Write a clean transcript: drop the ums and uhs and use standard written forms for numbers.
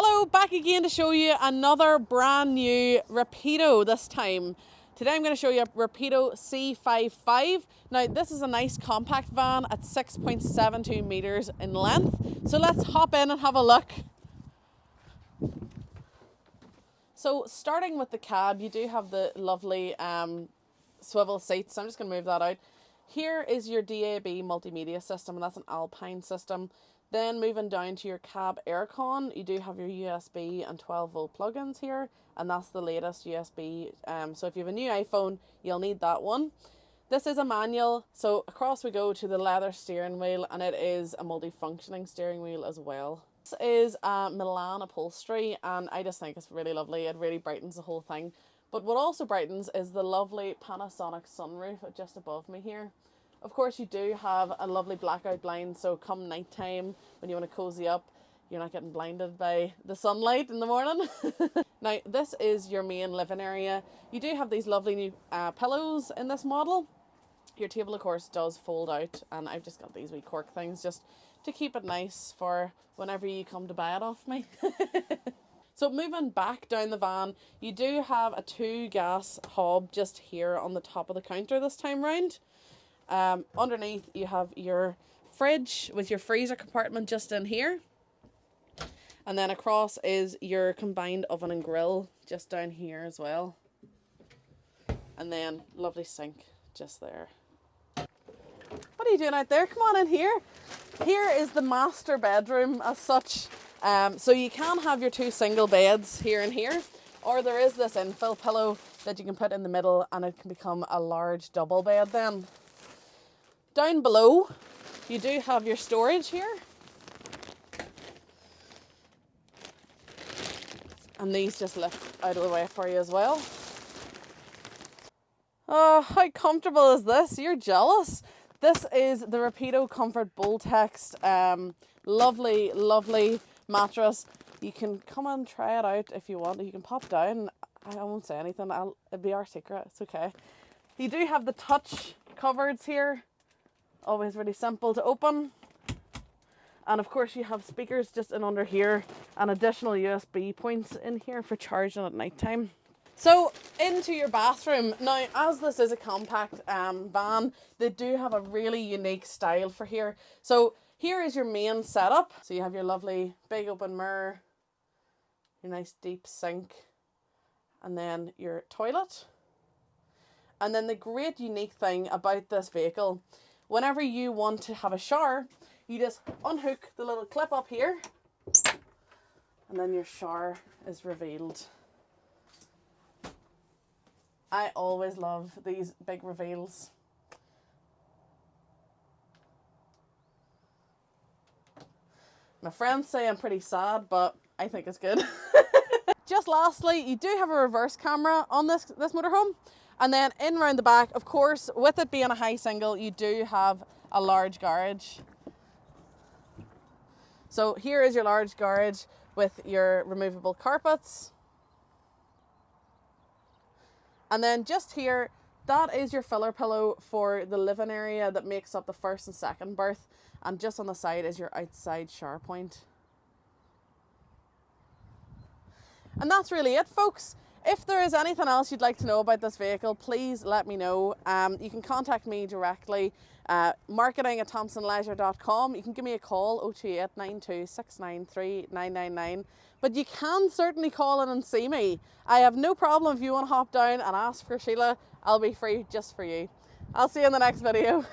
Hello, back again to show you another brand new Rapido this time. Today I'm going to show you a Rapido C55. Now this is a nice compact van at 6.72 metres in length. So let's hop in and have a look. So starting with the cab, you do have the lovely swivel seats. So I'm just going to move that out. Here is your DAB multimedia system, and that's an Alpine system. Then moving down to your cab aircon, you do have your USB and 12 volt plugins here, and that's the latest USB. So if you have a new iPhone, you'll need that one. This is a manual, so across we go to the leather steering wheel, and it is a multi-functioning steering wheel as well. This is a Milan upholstery, and I just think it's really lovely. It really brightens the whole thing. But what also brightens is the lovely Panasonic sunroof just above me here. Of course, you do have a lovely blackout blind, so come night time when you want to cozy up, you're not getting blinded by the sunlight in the morning. Now, this is your main living area. You do have these lovely new pillows in this model. Your table, of course, does fold out, and I've just got these wee cork things just to keep it nice for whenever you come to buy it off me. So moving back down the van, you do have a 2 gas hob just here on the top of the counter this time round. Underneath you have your fridge with your freezer compartment just in here, and then across is your combined oven and grill just down here as well, and then lovely sink just there. What are you doing out there? Come on in here. Here is the master bedroom as such. So you can have your 2 single beds here and here, or there is this infill pillow that you can put in the middle, and it can become a large double bed then. Down below, you do have your storage here. And these just lift out of the way for you as well. Oh, how comfortable is this? You're jealous. This is the Rapido Comfort Boltex. Lovely, lovely mattress. You can come and try it out if you want. You can pop down. I won't say anything. It'll be our secret. It's okay. You do have the touch cupboards here. Always really simple to open. And of course you have speakers just in under here and additional USB points in here for charging at night time. So into your bathroom. Now, as this is a compact van, they do have a really unique style for here. So here is your main setup. So you have your lovely big open mirror, your nice deep sink, and then your toilet. And then the great unique thing about this vehicle, whenever you want to have a shower, you just unhook the little clip up here, and then your shower is revealed. I always love these big reveals. My friends say I'm pretty sad, but I think it's good. Just lastly, you do have a reverse camera on this motorhome. And then in round the back, of course, with it being a high single, you do have a large garage. So here is your large garage with your removable carpets. And then just here, that is your filler pillow for the living area that makes up the first and second berth. And just on the side is your outside shower point. And that's really it, folks. If there is anything else you'd like to know about this vehicle, please let me know. You can contact me directly, marketing@thompsonleisure.com. You can give me a call, 028 92 693 999. But you can certainly call in and see me. I have no problem if you want to hop down and ask for Sheila. I'll be free just for you. I'll see you in the next video.